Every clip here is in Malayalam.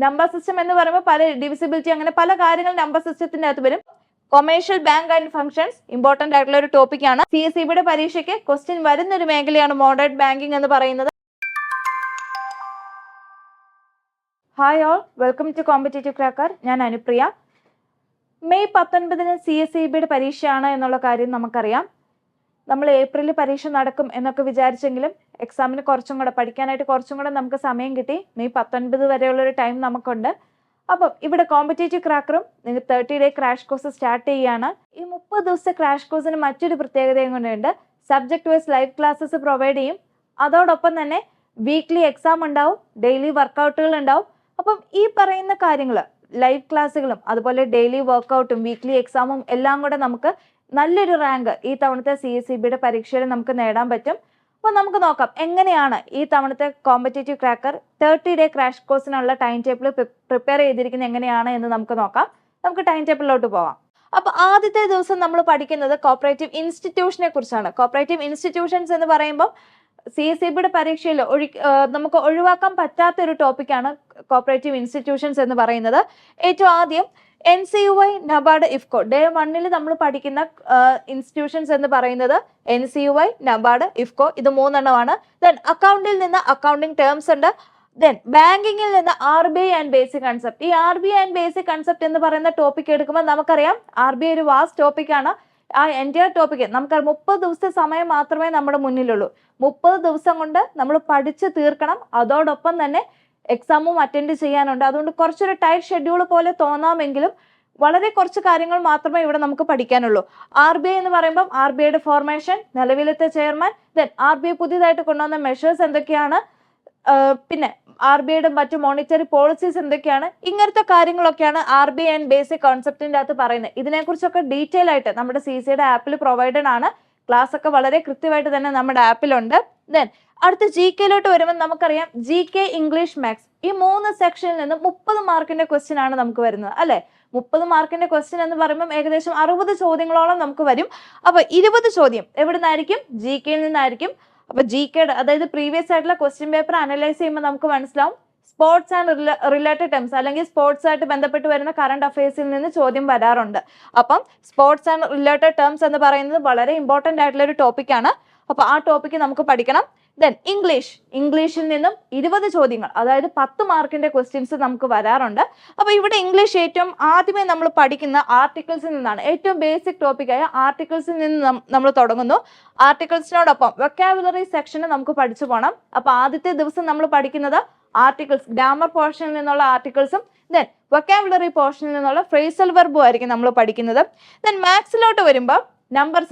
നമ്പർ സിസ്റ്റം എന്ന് പറയുമ്പോൾ പല ഡിവിസിബിലിറ്റി അങ്ങനെ പല കാര്യങ്ങൾ നമ്പർ സിസ്റ്റത്തിന്റെ അകത്ത് വരും. Commercial bank and functions important ആയിട്ടുള്ള ഒരു ടോപ്പിക്കാണ്. CSEB പരീക്ഷയ്ക്ക് ക്വസ്റ്റ്യൻ വരുന്ന ഒരു മേഖലയാണ് മോഡേൺ ബാങ്കിങ് എന്ന് പറയുന്നത്. Hi all, welcome to competitive cracker. ഞാൻ അനുപ്രിയ. മെയ് 19 CSEB പരീക്ഷയാണ് എന്നുള്ള കാര്യം നമുക്കറിയാം. നമ്മൾ ഏപ്രിലിൽ പരീക്ഷ നടക്കും എന്നൊക്കെ വിചാരിച്ചെങ്കിലും എക്സാമിന് പഠിക്കാനായിട്ട് കുറച്ചും കൂടെ നമുക്ക് സമയം കിട്ടി. മെയ് 19 വരെയുള്ളൊരു ടൈം നമുക്കുണ്ട്. അപ്പം ഇവിടെ കോമ്പറ്റേറ്റീവ് ക്രാക്കറും നിങ്ങൾ 30 ഡേ ക്രാഷ് കോഴ്സ് സ്റ്റാർട്ട് ചെയ്യുകയാണ്. ഈ 30 ദിവസത്തെ ക്രാഷ് കോഴ്സിന് മറ്റൊരു പ്രത്യേകതയും കൊണ്ടുണ്ട്. Subject wise live classes provide ചെയ്യും. അതോടൊപ്പം തന്നെ വീക്ക്ലി എക്സാം ഉണ്ടാവും, ഡെയിലി വർക്കൗട്ടുകൾ ഉണ്ടാവും. അപ്പം ഈ പറയുന്ന കാര്യങ്ങൾ ലൈവ് ക്ലാസ്സുകളും അതുപോലെ ഡെയിലി വർക്കൗട്ടും വീക്ക്ലി എക്സാമും എല്ലാം കൂടെ നമുക്ക് നല്ലൊരു റാങ്ക് ഈ തവണത്തെ CSEB പരീക്ഷയിൽ നമുക്ക് നേടാൻ പറ്റും. അപ്പോൾ നമുക്ക് നോക്കാം എങ്ങനെയാണ് ഈ തവണത്തെ കോമ്പറ്റേറ്റീവ് ക്രാക്കർ 30 ഡേ ക്രാഷ് കോഴ്സിനുള്ള ടൈം ടേബിൾ പ്രിപ്പയർ ചെയ്തിരിക്കുന്നത് എങ്ങനെയാണ് എന്ന് നമുക്ക് നോക്കാം. നമുക്ക് ടൈം ടേബിളിലോട്ട് പോവാം. അപ്പോൾ ആദ്യത്തെ ദിവസം നമ്മൾ പഠിക്കുന്നത് കോപ്പറേറ്റീവ് ഇൻസ്റ്റിറ്റ്യൂഷനെ കുറിച്ചാണ്. കോപ്പറേറ്റീവ് ഇൻസ്റ്റിറ്റ്യൂഷൻസ് എന്ന് പറയുമ്പോൾ CSEB പരീക്ഷയിൽ നമുക്ക് ഒഴിവാക്കാൻ പറ്റാത്ത ഒരു ടോപ്പിക്കാണ് കോപ്പറേറ്റീവ് ഇൻസ്റ്റിറ്റ്യൂഷൻസ് എന്ന് പറയുന്നത്. ഏറ്റവും ആദ്യം NCUI, NABARD, IFFCO. ഡേ 1 നമ്മൾ പഠിക്കുന്ന ഇൻസ്റ്റിറ്റ്യൂഷൻസ് എന്ന് പറയുന്നത് NCUI, NABARD, IFFCO. ഇത് 3 എണ്ണമാണ്. ദെൻ അക്കൗണ്ടിൽ നിന്ന് അക്കൗണ്ടിങ് ടേംസ് ഉണ്ട്. ദെൻ ബാങ്കിങ്ങിൽ നിന്ന് RBI ആൻഡ് ബേസിക് കൺസെപ്റ്റ്. ഈ RBI ആൻഡ് ബേസിക് കൺസെപ്റ്റ് എന്ന് പറയുന്ന ടോപ്പിക് എടുക്കുമ്പോൾ നമുക്കറിയാം RBI ഒരു വാസ്റ്റ് ടോപ്പിക്കാണ്. ആ എൻറ്റയർ ടോപ്പിക്ക് നമുക്ക് 30 ദിവസത്തെ സമയം മാത്രമേ നമ്മുടെ മുന്നിലുള്ളൂ. 30 ദിവസം കൊണ്ട് നമ്മൾ പഠിച്ച് തീർക്കണം. അതോടൊപ്പം തന്നെ എക്സാമും അറ്റൻഡ് ചെയ്യാനുണ്ട്. അതുകൊണ്ട് കുറച്ചൊരു ടൈറ്റ് ഷെഡ്യൂൾ പോലെ തോന്നാമെങ്കിലും വളരെ കുറച്ച് കാര്യങ്ങൾ മാത്രമേ ഇവിടെ നമുക്ക് പഠിക്കാനുള്ളൂ. RBI എന്ന് പറയുമ്പോൾ RBIയുടെ ഫോർമേഷൻ, നിലവിലത്തെ ചെയർമാൻ, ദെൻ RBI പുതിയതായിട്ട് കൊണ്ടുവന്ന മെഷേഴ്സ് എന്തൊക്കെയാണ്, പിന്നെ RBIയുടെ മറ്റു മോണിറ്ററി പോളിസീസ് എന്തൊക്കെയാണ്, ഇങ്ങനത്തെ കാര്യങ്ങളൊക്കെയാണ് RBI ആൻഡ് ബേസിക് കോൺസെപ്റ്റിന്റെ അകത്ത് പറയുന്നത്. ഇതിനെക്കുറിച്ചൊക്കെ ഡീറ്റെയിൽ ആയിട്ട് നമ്മുടെ CCയുടെ ആപ്പിൽ പ്രൊവൈഡഡ് ആണ്. ക്ലാസ് ഒക്കെ വളരെ കൃത്യമായിട്ട് തന്നെ നമ്മുടെ ആപ്പിലുണ്ട്. ദെൻ അടുത്ത GKയിലോട്ട് വരുമ്പോൾ നമുക്കറിയാം GK, ഇംഗ്ലീഷ്, മാത്സ് ഈ 3 സെക്ഷനിൽ നിന്ന് 30 മാർക്കിന്റെ ക്വസ്റ്റ്യൻ ആണ് നമുക്ക് വരുന്നത് അല്ലെ. 30 മാർക്കിന്റെ ക്വസ്റ്റ്യൻ എന്ന് പറയുമ്പോൾ ഏകദേശം 60 ചോദ്യങ്ങളോളം നമുക്ക് വരും. അപ്പൊ 20 ചോദ്യം എവിടെ നിന്നായിരിക്കും? GKയിൽ നിന്നായിരിക്കും. അപ്പൊ GKയുടെ അതായത് പ്രീവിയസ് ആയിട്ടുള്ള ക്വസ്റ്റ്യൻ പേപ്പർ അനലൈസ് ചെയ്യുമ്പോൾ നമുക്ക് മനസ്സിലാവും സ്പോർട്സ് ആൻഡ് റിലേറ്റഡ് ടേംസ് അല്ലെങ്കിൽ സ്പോർട്സ് ആയിട്ട് ബന്ധപ്പെട്ട് വരുന്ന കറണ്ട് അഫയേഴ്സിൽ നിന്ന് ചോദ്യം വരാറുണ്ട്. അപ്പം സ്പോർട്സ് ആൻഡ് റിലേറ്റഡ് ടേംസ് എന്ന് പറയുന്നത് വളരെ ഇമ്പോർട്ടന്റ് ആയിട്ടുള്ള ഒരു ടോപ്പിക്കാണ്. അപ്പൊ ആ ടോപ്പിക്ക് നമുക്ക് പഠിക്കണം. ദെൻ ഇംഗ്ലീഷിൽ നിന്നും 20 ചോദ്യങ്ങൾ അതായത് 10 മാർക്കിന്റെ ക്വസ്റ്റ്യൻസ് നമുക്ക് വരാറുണ്ട്. അപ്പൊ ഇവിടെ ഇംഗ്ലീഷ് ഏറ്റവും ആദ്യമേ നമ്മൾ പഠിക്കുന്ന ആർട്ടിക്കിൾസിൽ നിന്നാണ്. ഏറ്റവും ബേസിക് ടോപ്പിക്കായ ആർട്ടിക്കിൾസിൽ നിന്ന് നമ്മൾ തുടങ്ങുന്നു. ആർട്ടിക്കിൾസിനോടൊപ്പം വൊക്കാബുലറി സെക്ഷന് നമുക്ക് പഠിച്ചു പോകണം. അപ്പൊ ആദ്യത്തെ ദിവസം നമ്മൾ പഠിക്കുന്നത് ആർട്ടിക്കിൾസ്, ഗ്രാമർ പോർഷനിൽ നിന്നുള്ള ആർട്ടിക്കിൾസും ദെൻ വൊക്കാബുലറി പോർഷനിൽ നിന്നുള്ള ഫ്രേസൽ വെർബും ആയിരിക്കും നമ്മൾ പഠിക്കുന്നത്. ദെൻ മാത്സിലോട്ട് വരുമ്പോൾ നമ്പർ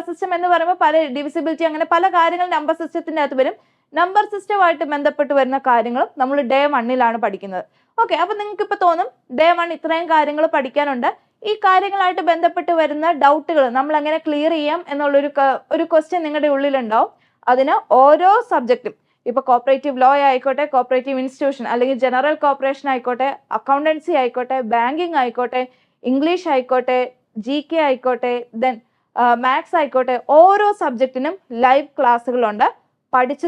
സിസ്റ്റം എന്ന് പറയുമ്പോൾ പല ഡിവിസിബിലിറ്റി അങ്ങനെ പല കാര്യങ്ങൾ നമ്പർ സിസ്റ്റത്തിന്റെ അകത്ത് വരും. നമ്പർ സിസ്റ്റമായിട്ട് ബന്ധപ്പെട്ട് വരുന്ന കാര്യങ്ങളും നമ്മൾ ഡേ 1 പഠിക്കുന്നത്. ഓക്കെ, അപ്പൊ നിങ്ങൾക്ക് ഇപ്പൊ തോന്നും ഡേ 1 ഇത്രയും കാര്യങ്ങൾ പഠിക്കാനുണ്ട്. ഈ കാര്യങ്ങളായിട്ട് ബന്ധപ്പെട്ട് വരുന്ന ഡൗട്ടുകൾ നമ്മൾ എങ്ങനെ ക്ലിയർ ചെയ്യാം എന്നുള്ളൊരു ക്വസ്റ്റ്യൻ നിങ്ങളുടെ ഉള്ളിലുണ്ടാവും. അതിന് ഓരോ സബ്ജക്റ്റും ഇപ്പൊ കോപ്പറേറ്റീവ് ലോ ആയിക്കോട്ടെ, കോപ്പറേറ്റീവ് ഇൻസ്റ്റിറ്റ്യൂഷൻ അല്ലെങ്കിൽ ജനറൽ കോർപ്പറേഷൻ ആയിക്കോട്ടെ, അക്കൗണ്ടൻസി ആയിക്കോട്ടെ, ബാങ്കിങ് ആയിക്കോട്ടെ, ഇംഗ്ലീഷ് ആയിക്കോട്ടെ, GK ആയിക്കോട്ടെ, ദെൻ മാത്സ് ആയിക്കോട്ടെ, ഓരോ സബ്ജക്റ്റിനും ലൈവ് ക്ലാസ്സുകളുണ്ട്. പഠിച്ചു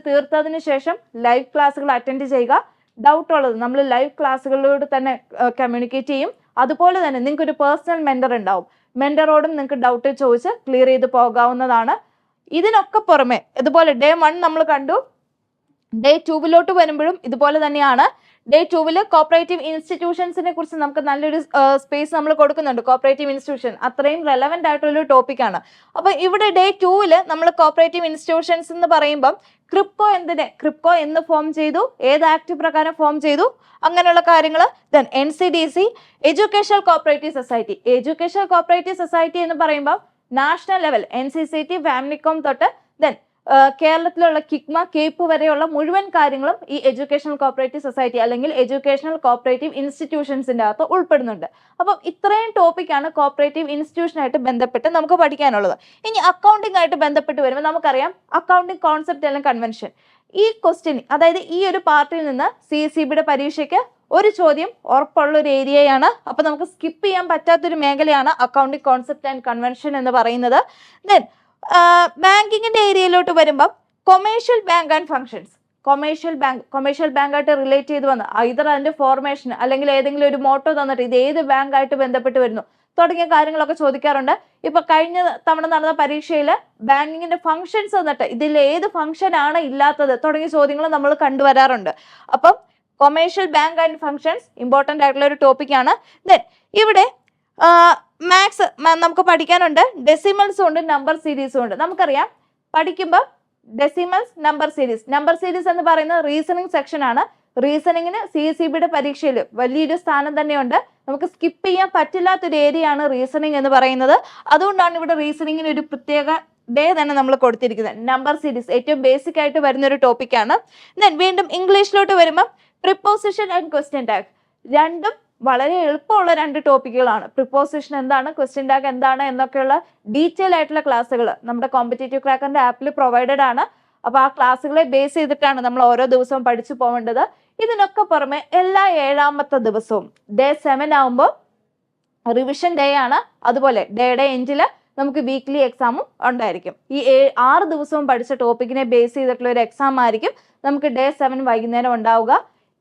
തീർത്തതിന് ശേഷം ലൈവ് ക്ലാസ്സുകൾ അറ്റൻഡ് ചെയ്യുക. ഡൗട്ട് ഉള്ളത് നമ്മൾ ലൈവ് ക്ലാസ്സുകളിലൂടെ തന്നെ കമ്മ്യൂണിക്കേറ്റ് ചെയ്യും. അതുപോലെ തന്നെ നിങ്ങൾക്ക് ഒരു പേഴ്സണൽ മെന്റർ ഉണ്ടാവും. മെന്ററോടും നിങ്ങൾക്ക് ഡൗട്ട് ചോദിച്ച് ക്ലിയർ ചെയ്ത് പോകാവുന്നതാണ്. ഇതിനൊക്കെ പുറമെ ഇതുപോലെ ഡേ 1 നമ്മൾ കണ്ടു. ഡേ 2 വരുമ്പോഴും ഇതുപോലെ തന്നെയാണ്. ഡേ 2 കോപ്പറേറ്റീവ് ഇൻസ്റ്റിറ്റ്യൂഷൻസിനെ കുറിച്ച് നമുക്ക് നല്ലൊരു സ്പേസ് നമ്മൾ കൊടുക്കുന്നുണ്ട്. കോപ്പറേറ്റീവ് ഇൻസ്റ്റിറ്റ്യൂഷൻ അത്രയും റെലവെന്റ് ആയിട്ടുള്ള ടോപ്പിക്കാണ്. അപ്പൊ ഇവിടെ ഡേ 2 നമ്മൾ കോപ്പറേറ്റീവ് ഇൻസ്റ്റിറ്റ്യൂഷൻസ് എന്ന് പറയുമ്പോൾ ക്രിപ്കോ എന്ന് ഫോം ചെയ്തു, ഏത് ആക്ട് പ്രകാരം ഫോം ചെയ്തു, അങ്ങനെയുള്ള കാര്യങ്ങൾ. Then NCDC, educational cooperative society എന്ന് പറയുമ്പോൾ നാഷണൽ ലെവൽ NCCT, വാംനികോം തൊട്ട് ദെൻ കേരളത്തിലുള്ള കിക്മ, കേപ്പ് വരെയുള്ള മുഴുവൻ കാര്യങ്ങളും ഈ എഡ്യൂക്കേഷണൽ കോപ്പറേറ്റീവ് സൊസൈറ്റി അല്ലെങ്കിൽ എഡ്യൂക്കേഷണൽ കോപ്പറേറ്റീവ് ഇൻസ്റ്റിറ്റ്യൂഷൻസിന്റെ അകത്ത് ഉൾപ്പെടുന്നുണ്ട്. അപ്പം ഇത്രയും ടോപ്പിക്കാണ് കോപ്പറേറ്റീവ് ഇൻസ്റ്റിറ്റ്യൂഷനായിട്ട് ബന്ധപ്പെട്ട് നമുക്ക് പഠിക്കാനുള്ളത്. ഇനി അക്കൗണ്ടിംഗ് ആയിട്ട് ബന്ധപ്പെട്ട് വരുമ്പോൾ നമുക്കറിയാം അക്കൗണ്ടിംഗ് കോൺസെപ്റ്റ് അല്ലെങ്കിൽ കൺവെൻഷൻ. ഈ ക്വസ്റ്റ്യൻ അതായത് ഈ ഒരു പാർട്ടിൽ നിന്ന് CSEB പരീക്ഷയ്ക്ക് ഒരു ചോദ്യം ഉറപ്പുള്ള ഒരു ഏരിയയാണ്. അപ്പൊ നമുക്ക് സ്കിപ്പ് ചെയ്യാൻ പറ്റാത്തൊരു മേഖലയാണ് അക്കൗണ്ടിംഗ് കോൺസെപ്റ്റ് ആൻഡ് കൺവെൻഷൻ എന്ന് പറയുന്നത്. ദെൻ ബാങ്കിങ്ങിന്റെ ഏരിയയിലോട്ട് വരുമ്പോൾ commercial bank and functions commercial ബാങ്കായിട്ട് റിലേറ്റ് ചെയ്ത് വന്ന് ഐതർ അതിന്റെ ഫോർമേഷൻ അല്ലെങ്കിൽ ഏതെങ്കിലും ഒരു മോട്ടോ തന്നിട്ട് ഇത് ഏത് ബാങ്കായിട്ട് ബന്ധപ്പെട്ട് വരുന്നു തുടങ്ങിയ കാര്യങ്ങളൊക്കെ ചോദിക്കാറുണ്ട്. ഇപ്പൊ കഴിഞ്ഞ തവണ നടന്ന പരീക്ഷയിൽ ബാങ്കിങ്ങിന്റെ ഫംഗ്ഷൻസ് തന്നിട്ട് ഇതിൽ ഏത് ഫംഗ്ഷൻ ആണ് ഇല്ലാത്തത് തുടങ്ങിയ ചോദ്യങ്ങൾ നമ്മൾ കണ്ടുവരാറുണ്ട്. അപ്പം commercial bank and functions important ആയിട്ടുള്ള ഒരു ടോപ്പിക്കാണ്. ദെൻ ഇവിടെ മാത്സ് നമുക്ക് പഠിക്കാനുണ്ട്. ഡെസിമൽസും ഉണ്ട്, നമ്പർ സീരീസും ഉണ്ട്. നമുക്കറിയാം പഠിക്കുമ്പോൾ ഡെസിമൽസ്, നമ്പർ സീരീസ് എന്ന് പറയുന്നത് റീസണിങ് സെക്ഷൻ ആണ്. റീസണിങ്ങിന് CSEBയുടെ പരീക്ഷയിൽ വലിയൊരു സ്ഥാനം തന്നെയുണ്ട്. നമുക്ക് സ്കിപ്പ് ചെയ്യാൻ പറ്റില്ലാത്തൊരു ഏരിയ ആണ് റീസണിങ് എന്ന് പറയുന്നത്. അതുകൊണ്ടാണ് ഇവിടെ റീസണിങ്ങിന് ഒരു പ്രത്യേക ഡേ തന്നെ നമ്മൾ കൊടുത്തിരിക്കുന്നത്. നമ്പർ സീരീസ് ഏറ്റവും ബേസിക് ആയിട്ട് വരുന്ന ഒരു ടോപ്പിക്കാണ്. ദെൻ വീണ്ടും ഇംഗ്ലീഷിലോട്ട് വരുമ്പോൾ പ്രിപ്പോസിഷൻ ആൻഡ് ക്വസ്റ്റ്യൻ ടാഗ് രണ്ടും വളരെ എളുപ്പമുള്ള രണ്ട് ടോപ്പിക്കുകളാണ്. പ്രിപ്പോസിഷൻ എന്താണ്, ക്വസ്റ്റ്യൻ ടാഗ് എന്താണ് എന്നൊക്കെയുള്ള ഡീറ്റെയിൽ ആയിട്ടുള്ള ക്ലാസ്സുകൾ നമ്മുടെ കോമ്പറ്റേറ്റീവ് ക്രാക്കറിന്റെ ആപ്പിൽ പ്രൊവൈഡഡ് ആണ്. അപ്പൊ ആ ക്ലാസ്സുകളെ ബേസ് ചെയ്തിട്ടാണ് നമ്മൾ ഓരോ ദിവസവും പഠിച്ചു പോകേണ്ടത്. ഇതിനൊക്കെ പുറമെ എല്ലാ 7ാമത്തെ ദിവസവും ഡേ 7 ആവുമ്പോൾ റിവിഷൻ ഡേ ആണ്. അതുപോലെ ഡേയുടെ എൻഡില് നമുക്ക് വീക്ക്ലി എക്സാമും ഉണ്ടായിരിക്കും. ഈ 6 ദിവസവും പഠിച്ച ടോപ്പിക്കിനെ ബേസ് ചെയ്തിട്ടുള്ള ഒരു എക്സാം ആയിരിക്കും നമുക്ക് ഡേ 7 വൈകുന്നേരം ഉണ്ടാവുക.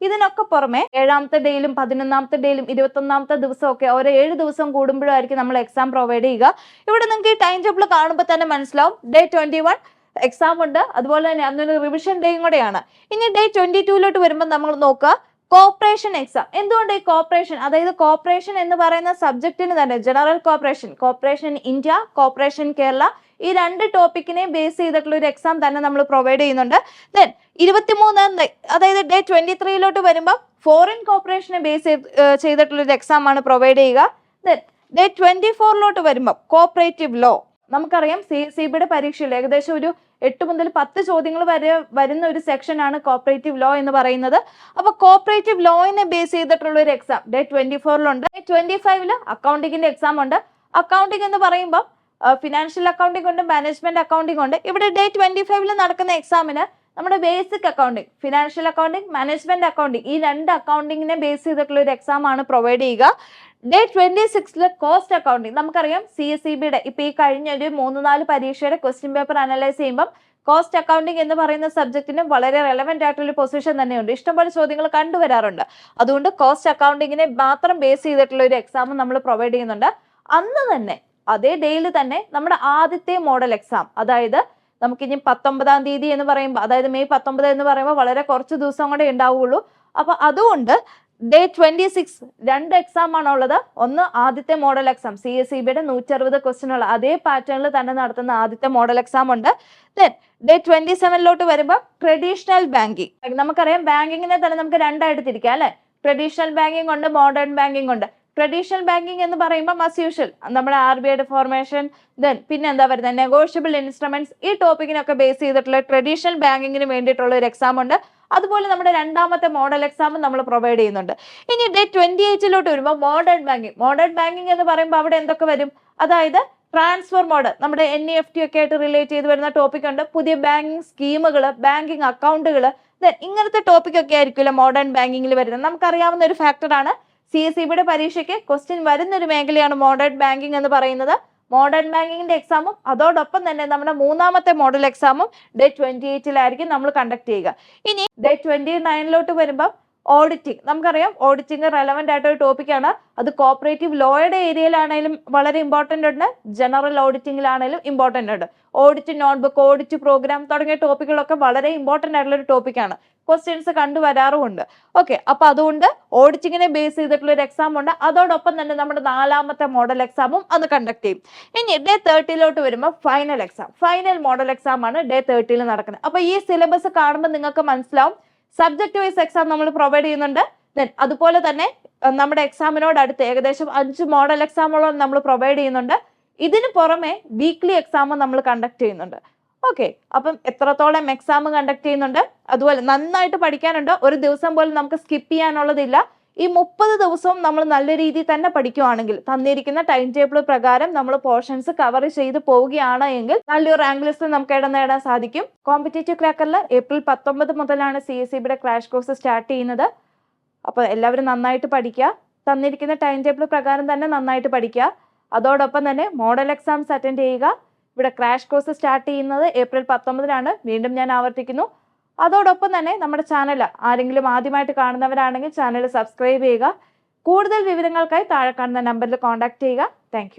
ഇതിനൊക്കെ പുറമെ 7ാമത്തെ ഡേയിലും 11ാമത്തെ ഡേയിലും 21ാമത്തെ ദിവസമൊക്കെ ഓരോ 7 ദിവസം കൂടുമ്പോഴായിരിക്കും നമ്മൾ എക്സാം പ്രൊവൈഡ് ചെയ്യുക. ഇവിടെ നിങ്ങൾക്ക് ഈ ടൈം ടേബിൾ കാണുമ്പോൾ തന്നെ മനസ്സിലാവും ഡേ 21 എക്സാം ഉണ്ട്, അതുപോലെ തന്നെ അന്നൊരു റിവിഷൻ ഡേയും കൂടെയാണ്. ഇനി ഡേ 22ലോട്ട് വരുമ്പോൾ നമ്മൾ നോക്കുക കോപ്പറേഷൻ എക്സാം. എന്തുകൊണ്ട് ഈ കോപ്പറേഷൻ, അതായത് കോപ്പറേഷൻ എന്ന് പറയുന്ന സബ്ജക്റ്റിന് തന്നെ general corporation India, corporation Kerala, ഈ രണ്ട് ടോപ്പിക്കിനെ ബേസ് ചെയ്തിട്ടുള്ള ഒരു എക്സാം തന്നെ നമ്മൾ പ്രൊവൈഡ് ചെയ്യുന്നുണ്ട്. ദെൻ 23 അതായത് ഡേ 23ലോട്ട് വരുമ്പോൾ ഫോറിൻ കോപ്പറേഷനെ ബേസ് ചെയ്തിട്ടുള്ള ഒരു എക്സാം ആണ് പ്രൊവൈഡ് ചെയ്യുക. ദെൻ ഡേ 24ലോട്ട് വരുമ്പോൾ കോപ്പറേറ്റീവ് ലോ. നമുക്കറിയാം CSEBയുടെ പരീക്ഷയിൽ ഏകദേശം ഒരു 8 മുതൽ 10 ചോദ്യങ്ങൾ വരെ വരുന്ന ഒരു സെക്ഷനാണ് കോപ്പറേറ്റീവ് ലോ എന്ന് പറയുന്നത്. അപ്പൊ കോപ്പറേറ്റീവ് ലോയിനെ ബേസ് ചെയ്തിട്ടുള്ള ഒരു എക്സാം ഡേ 24ലുണ്ട്. ഡേ 25ല് അക്കൗണ്ടിങ്ങിന്റെ എക്സാം ഉണ്ട്. അക്കൗണ്ടിങ് എന്ന് പറയുമ്പോൾ ഫിനാൻഷ്യൽ അക്കൗണ്ടിംഗ് ഉണ്ട്, മാനേജ്മെന്റ് അക്കൗണ്ടിംഗ് ഉണ്ട്. ഇവിടെ ഡേ 25ല് നടക്കുന്ന എക്സാമിന് നമ്മുടെ basic accounting, financial accounting, management accounting, ഈ രണ്ട് അക്കൗണ്ടിങ്ങിനെ ബേസ് ചെയ്തിട്ടുള്ള ഒരു എക്സാം ആണ് പ്രൊവൈഡ് ചെയ്യുക. ഡേ 26ല് കോസ്റ്റ് അക്കൗണ്ടിങ്. നമുക്കറിയാം CSEBയുടെ ഇപ്പൊ ഈ കഴിഞ്ഞ ഒരു 3-4 പരീക്ഷയുടെ ക്വസ്റ്റ്യൻ പേപ്പർ അനലൈസ് ചെയ്യുമ്പോൾ കോസ്റ്റ് അക്കൗണ്ടിങ് എന്ന് പറയുന്ന സബ്ജക്റ്റിന് വളരെ റെലവെന്റ് ആയിട്ടുള്ള പൊസിഷൻ തന്നെയുണ്ട്. ഇഷ്ടംപോലെ ചോദ്യങ്ങൾ കണ്ടുവരാറുണ്ട്. അതുകൊണ്ട് കോസ്റ്റ് അക്കൗണ്ടിങ്ങിനെ മാത്രം ബേസ് ചെയ്തിട്ടുള്ള ഒരു എക്സാം നമ്മൾ പ്രൊവൈഡ് ചെയ്യുന്നുണ്ട്. അന്ന് തന്നെ അതേ ഡേയിൽ തന്നെ നമ്മുടെ ആദ്യത്തെ മോഡൽ എക്സാം, അതായത് നമുക്കിനി 19-ാം തീയതി എന്ന് പറയുമ്പോൾ, അതായത് മെയ് 19 എന്ന് പറയുമ്പോൾ വളരെ കുറച്ച് ദിവസം കൂടെ ഉണ്ടാവുകയുള്ളൂ. അപ്പൊ അതുകൊണ്ട് ഡേ 26 രണ്ട് എക്സാം ആണുള്ളത്. ഒന്ന് ആദ്യത്തെ മോഡൽ എക്സാം, CSEBയുടെ 160 ക്വസ്റ്റ്യൻ ഉള്ള അതേ പാറ്റേണിൽ തന്നെ നടത്തുന്ന ആദ്യത്തെ മോഡൽ എക്സാം ഉണ്ട്. ദെൻ ഡേ 27ലോട്ട് വരുമ്പോൾ ട്രഡീഷണൽ ബാങ്കിങ്. നമുക്കറിയാം ബാങ്കിങ്ങിനെ തന്നെ നമുക്ക് രണ്ടായിട്ട് തിരിക്കാം അല്ലെ. ട്രഡീഷണൽ ബാങ്കിങ് ഉണ്ട്, മോഡേൺ ബാങ്കിങ് ഉണ്ട്. ട്രഡീഷണൽ ബാങ്കിങ് എന്ന് പറയുമ്പോൾ മസ് യൂഷ്വൽ നമ്മുടെ RBIയുടെ ഫോർമേഷൻ, ദെൻ പിന്നെ എന്താ പറയുന്നത് നെഗോഷ്യബിൾ ഇൻസ്ട്രുമെന്റ്സ്, ഈ ടോപ്പിക്കിനൊക്കെ ബേസ് ചെയ്തിട്ടുള്ള ട്രഡീഷണൽ ബാങ്കിങ്ങിന് വേണ്ടിയിട്ടുള്ള ഒരു എക്സാം ഉണ്ട്. അതുപോലെ നമ്മുടെ രണ്ടാമത്തെ മോഡൽ എക്സാം നമ്മൾ പ്രൊവൈഡ് ചെയ്യുന്നുണ്ട്. ഇനി ഡേ 28ലോട്ട് വരുമ്പോൾ മോഡേൺ ബാങ്കിങ് എന്ന് പറയുമ്പോൾ അവിടെ എന്തൊക്കെ വരും, അതായത് ട്രാൻസ്ഫർ മോഡ്, നമ്മുടെ NEFT ഒക്കെ ആയിട്ട് റിലേറ്റ് ചെയ്ത് വരുന്ന ടോപ്പിക് ഉണ്ട്. പുതിയ ബാങ്കിങ് സ്കീമുകൾ, ബാങ്കിങ് അക്കൗണ്ടുകൾ, ഇങ്ങനത്തെ ടോപ്പിക് ഒക്കെ ആയിരിക്കില്ല മോഡേൺ ബാങ്കിങ്ങിൽ വരുന്നത്. നമുക്കറിയാവുന്ന ഒരു ഫാക്ടറാണ്. CSEBയുടെ പരീക്ഷയ്ക്ക് ക്വസ്റ്റ്യൻ വരുന്ന ഒരു മേഖലയാണ് മോഡേൺ ബാങ്കിങ് എന്ന് പറയുന്നത്. മോഡേൺ ബാങ്കിങ്ങിന്റെ എക്സാമും അതോടൊപ്പം തന്നെ നമ്മുടെ മൂന്നാമത്തെ മോഡൽ എക്സാമും ഡേ 28ലായിരിക്കും നമ്മൾ കണ്ടക്ട് ചെയ്യുക. ഇനി ഡേ 29ലോട്ട് വരുമ്പോൾ ഓഡിറ്റിംഗ്. നമുക്കറിയാം ഓഡിറ്റിംഗ് റെലവെന്റ് ആയിട്ടൊരു ടോപ്പിക്കാണ്. അത് കോപ്പറേറ്റീവ് ലോയുടെ ഏരിയയിലാണെങ്കിലും വളരെ ഇമ്പോർട്ടന്റ് ഉണ്ട്, ജനറൽ ഓഡിറ്റിംഗിലാണെങ്കിലും ഇമ്പോർട്ടന്റ് ഉണ്ട്. ഓഡിറ്റ് നോട്ട്ബുക്ക്, ഓഡിറ്റ് പ്രോഗ്രാം തുടങ്ങിയ ടോപ്പിക്കുകളൊക്കെ വളരെ ഇമ്പോർട്ടന്റ് ആയിട്ടുള്ള ഒരു ടോപ്പിക്കാണ്. ക്വസ്റ്റ്യൻസ് കണ്ടുവരാറുമുണ്ട്. ഓക്കെ, അപ്പൊ അതുകൊണ്ട് ഓഡിറ്റിങ്ങിനെ ബേസ് ചെയ്തിട്ടുള്ള ഒരു എക്സാം ഉണ്ട്. അതോടൊപ്പം തന്നെ നമ്മുടെ 4ാമത്തെ മോഡൽ എക്സാമും അന്ന് കണ്ടക്ട് ചെയ്യും. ഇനി ഡേ 30ലോട്ട് വരുമ്പോൾ ഫൈനൽ മോഡൽ എക്സാം ആണ് ഡേ 30ൽ നടക്കുന്നത്. അപ്പൊ ഈ സിലബസ് കാണുമ്പോൾ നിങ്ങൾക്ക് മനസ്സിലാവും സബ്ജക്ട് വൈസ് എക്സാം നമ്മൾ പ്രൊവൈഡ് ചെയ്യുന്നുണ്ട്. ദെൻ അതുപോലെ തന്നെ നമ്മുടെ എക്സാമിനോട് അടുത്ത് ഏകദേശം 5 മോഡൽ എക്സാമുകളും നമ്മൾ പ്രൊവൈഡ് ചെയ്യുന്നുണ്ട്. ഇതിന് പുറമെ വീക്ക്ലി എക്സാം നമ്മൾ കണ്ടക്ട് ചെയ്യുന്നുണ്ട്. ഓക്കെ, അപ്പം എത്രത്തോളം എക്സാം കണ്ടക്ട് ചെയ്യുന്നുണ്ട്, അതുപോലെ നന്നായിട്ട് പഠിക്കാനുണ്ട്. ഒരു ദിവസം പോലും നമുക്ക് സ്കിപ്പ് ചെയ്യാനുള്ളതില്ല. ഈ 30 ദിവസവും നമ്മൾ നല്ല രീതിയിൽ തന്നെ പഠിക്കുകയാണെങ്കിൽ, തന്നിരിക്കുന്ന ടൈം ടേബിൾ പ്രകാരം നമ്മൾ പോർഷൻസ് കവർ ചെയ്ത് പോവുകയാണ് എങ്കിൽ നല്ലൊരു റാങ്ക് ലിസ്റ്റ് നമുക്ക് ഇടം നേടാൻ സാധിക്കും. കോമ്പറ്റേറ്റീവ് ക്രാക്കറിൽ ഏപ്രിൽ 19 മുതലാണ് CSEBയുടെ ക്രാഷ് കോഴ്സ് സ്റ്റാർട്ട് ചെയ്യുന്നത്. അപ്പോൾ എല്ലാവരും നന്നായിട്ട് പഠിക്കുക, തന്നിരിക്കുന്ന ടൈം ടേബിൾ പ്രകാരം തന്നെ നന്നായിട്ട് പഠിക്കുക. അതോടൊപ്പം തന്നെ മോഡൽ എക്സാംസ് അറ്റൻഡ് ചെയ്യുക. ഇവിടെ ക്രാഷ് കോഴ്സ് സ്റ്റാർട്ട് ചെയ്യുന്നത് ഏപ്രിൽ 19 വീണ്ടും ഞാൻ ആവർത്തിക്കുന്നു. അതോടൊപ്പം തന്നെ നമ്മുടെ ചാനൽ ആരെങ്കിലും ആദ്യമായിട്ട് കാണുന്നവരാണെങ്കിൽ ചാനൽ സബ്സ്ക്രൈബ് ചെയ്യുക. കൂടുതൽ വിവരങ്ങൾക്കായി താഴെ കാണുന്ന നമ്പറിൽ കോൺടാക്ട് ചെയ്യുക. താങ്ക്